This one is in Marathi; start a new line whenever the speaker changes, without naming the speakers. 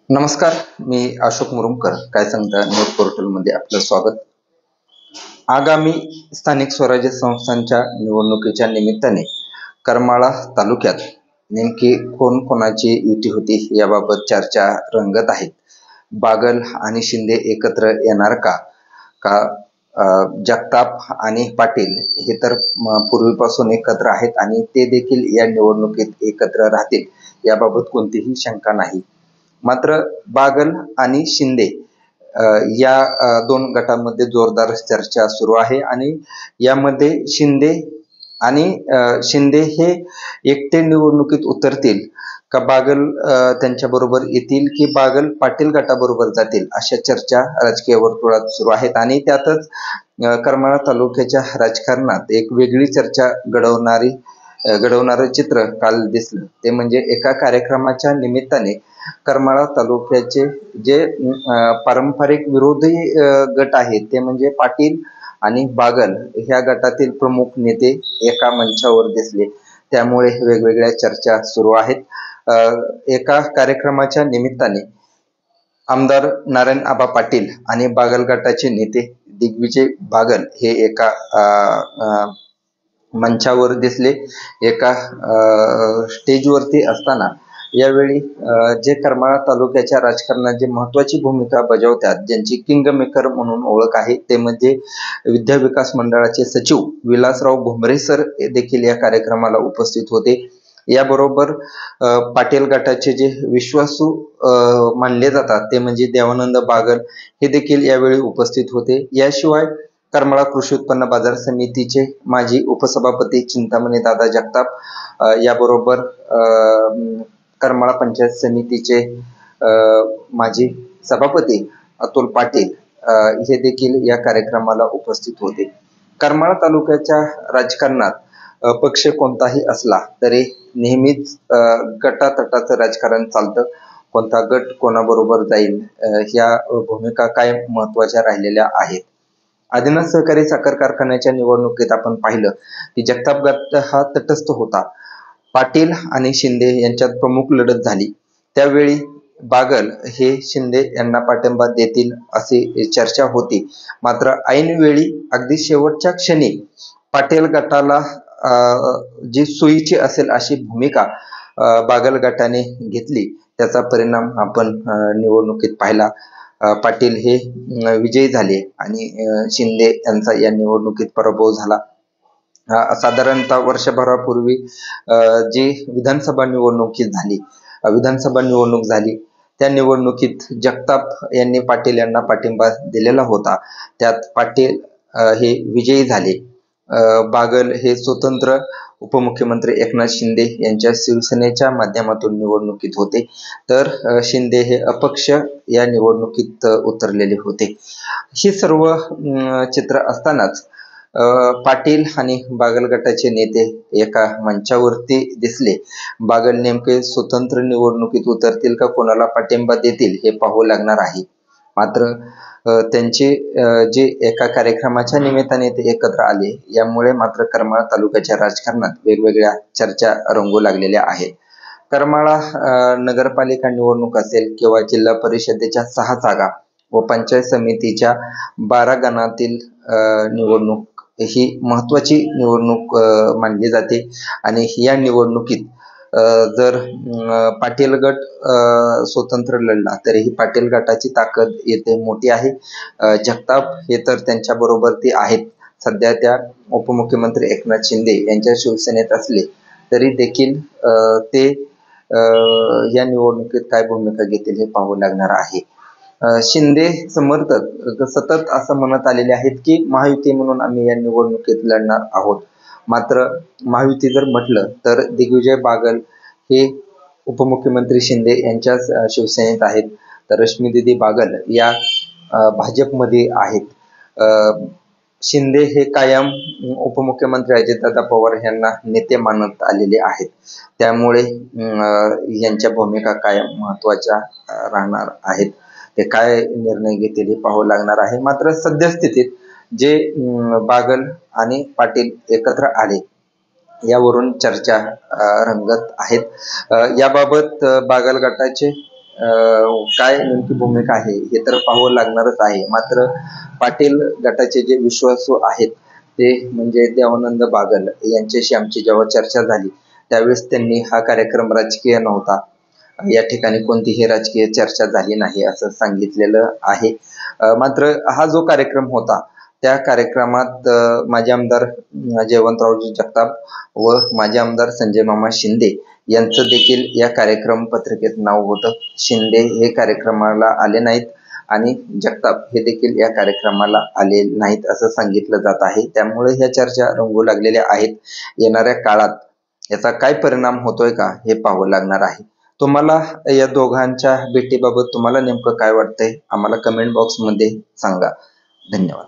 नमस्कार, मी अशोक मुरुमकर. काय सांगता न्यूज पोर्टलमध्ये आपलं स्वागत. आगामी स्थानिक स्वराज्य संस्थांच्या निवडणुकीच्या निमित्ताने करमाळा तालुक्यात नेमकी कोणाची युती होती याबाबत चर्चा रंगत आहेत. बागल आणि शिंदे एकत्र येणार का? जगताप आणि पाटील हे तर पूर्वीपासून एकत्र आहेत आणि ते देखील या निवडणुकीत एकत्र राहतील याबाबत कोणतीही शंका नाही. मात्र बागल आणि शिंदे या दोन गटांमध्ये जोरदार चर्चा सुरू आहे आणि यामध्ये शिंदे हे एकटे निवडणुकीत उतरतील का बागल त्यांच्याबरोबर येतील की बागल पाटील गटाबरोबर जातील अशा चर्चा राजकीय वर्तुळात सुरू आहेत. आणि त्यातच करमाळा तालुक्याच्या राजकारणात एक वेगळी चर्चा घडवणारं चित्र काल दिसलं. ते म्हणजे एका कार्यक्रमाच्या निमित्ताने करमाळा तालुक्याचे जे पारंपरिक विरोधी गट आहेत ते म्हणजे पाटील आणि बागल ह्या गटातील प्रमुख नेते एका मंचावर दिसले. त्यामुळे वेगवेगळ्या चर्चा सुरू आहेत. एका कार्यक्रमाच्या निमित्ताने आमदार नारायण आबा पाटील आणि बागल गटाचे नेते दिग्विजय बागल हे एका मंचावर दिसले. एका स्टेजवरती असताना यावेळी जे करमाळा तालुक्याच्या राजकारणात जे महत्वाची भूमिका बजावतात, ज्यांची किंग मेकर म्हणून ओळख आहे, ते म्हणजे विद्या विकास मंडळाचे सचिव विलासराव भुमरे सर देखील या कार्यक्रमाला उपस्थित होते. याबरोबर पाटील गटाचे जे विश्वासू मानले जातात ते म्हणजे देवानंद बागल हे देखील यावेळी उपस्थित होते. याशिवाय करमाळा कृषी उत्पन्न बाजार समितीचे माजी उपसभापती चिंतामणी दादा जगताप, याबरोबर करमाळा पंचायत समितीचे माजी सभापती अतुल पाटील हे देखील या कार्यक्रमाला उपस्थित होते. करमाळा तालुक्याच्या राजकारणात पक्ष कोणताही असला तरी नेहमीच गटातटाचं राजकारण चालतं. कोणता गट कोणाबरोबर जाईल ह्या भूमिका काय महत्वाच्या राहिलेल्या आहेत. आदिनाथ सहकारी साखर कारखान्याच्या निवडणुकीत आपण पाहिलं की जगताप गट हा तटस्थ होता. पाटील आणि शिंदे यांच्यात प्रमुख लढत झाली. त्यावेळी बागल हे शिंदे यांना पाठिंबा देतील अशी चर्चा होती. मात्र ऐनवेळी अगदी शेवटच्या क्षणी पाटील गटाला जी सोयीची असेल अशी भूमिका बागल गटाने घेतली. त्याचा परिणाम आपण निवडणुकीत पाहिला. पाटील हे विजयी झाले आणि शिंदे यांचा या निवडणुकीत पराभव झाला. साधारणतः वर्षभरापूर्वी जी विधानसभा निवडणूक झाली त्या निवडणुकीत जगताप यांनी पाटील यांना पाठिंबा दिलेला होता. त्यात पाटील हे विजयी झाले. बागल हे स्वतंत्र उपमुख्यमंत्री एकनाथ शिंदे यांच्या शिवसेनेच्या माध्यमातून निवडणुकीत होते, तर शिंदे हे अपक्ष या निवडणुकीत उतरलेले होते. ही सर्व चित्र असतानाच पाटील आणि बागल गटाचे नेते एका मंचावरती दिसले. बागल नेमके स्वतंत्र निवडणुकीत उतरतील का कोणाला पाठिंबा देतील हे पाहावं लागणार आहे. मात्र त्यांचे जे एका कार्यक्रमाच्या निमित्ताने ते एकत्र आले यामुळे मात्र करमाळा तालुक्याच्या राजकारणात वेगवेगळ्या चर्चा रंगू लागलेल्या आहेत. करमाळा नगरपालिका निवडणूक असेल किंवा जिल्हा परिषदेच्या 6 जागा व पंचायत समितीच्या 12 गणातील निवडणूक ही महत्वाची निवडणूक मानली जाते. आणि या निवडणुकीत जर पाटील गट स्वतंत्र लढला तरीही पाटील गटाची ताकद येथे मोठी आहे. जगताप हे तर त्यांच्या बरोबर ते आहेत. सध्या त्या उपमुख्यमंत्री एकनाथ शिंदे यांच्या शिवसेनेत असले तरी देखील ते या निवडणुकीत काय भूमिका घेतील हे पाहावं लागणार आहे. शिंदे समर्थक सतत असं म्हणत आलेले आहेत की महायुती म्हणून आम्ही या निवडणुकीत लढणार आहोत. मात्र महायुती जर म्हटलं तर दिग्विजय बागल हे उपमुख्यमंत्री शिंदे यांच्या शिवसेनेत आहेत, तर रश्मीदीदी बागल या भाजपमध्ये आहेत. शिंदे हे कायम उपमुख्यमंत्री अजितदादा पवार यांना नेते मानत आलेले आहेत. त्यामुळे यांच्या भूमिका कायम महत्वाच्या राहणार आहेत. ते काय निर्णय घेतील हे पाहावं लागणार आहे. मात्र सद्यस्थितीत जे बागल आणि पाटील एकत्र आले यावरून चर्चा रंगत आहेत. याबाबत बागल गटाचे काय नेमकी भूमिका आहे हे तर पाहावं लागणारच आहे. मात्र पाटील गटाचे जे विश्वासू आहेत ते म्हणजे देवानंद बागल यांच्याशी आमची जेव्हा चर्चा झाली त्यावेळेस त्यांनी हा कार्यक्रम राजकीय नव्हता, या ठिकाणी कोणतीही राजकीय चर्चा झाली नाही असं सांगितलेलं आहे. मात्र हा जो कार्यक्रम होता त्या कार्यक्रमात माजी आमदार जयवंतरावजी जगताप व माजी आमदार संजय मामा शिंदे यांचं देखील या कार्यक्रम पत्रिकेत नाव होतं. शिंदे हे कार्यक्रमाला आले नाहीत आणि जगताप हे देखील या कार्यक्रमाला आले नाहीत असं सांगितलं जात आहे. त्यामुळे ह्या चर्चा रंगू लागलेल्या आहेत. येणाऱ्या काळात याचा काय परिणाम होतोय का हे पाहावं लागणार आहे. तुम्हाला या दोघांच्या भेटीबाबत तुम्हाला नेमकं काय वाटतंय आम्हाला कमेंट बॉक्समध्ये सांगा. धन्यवाद.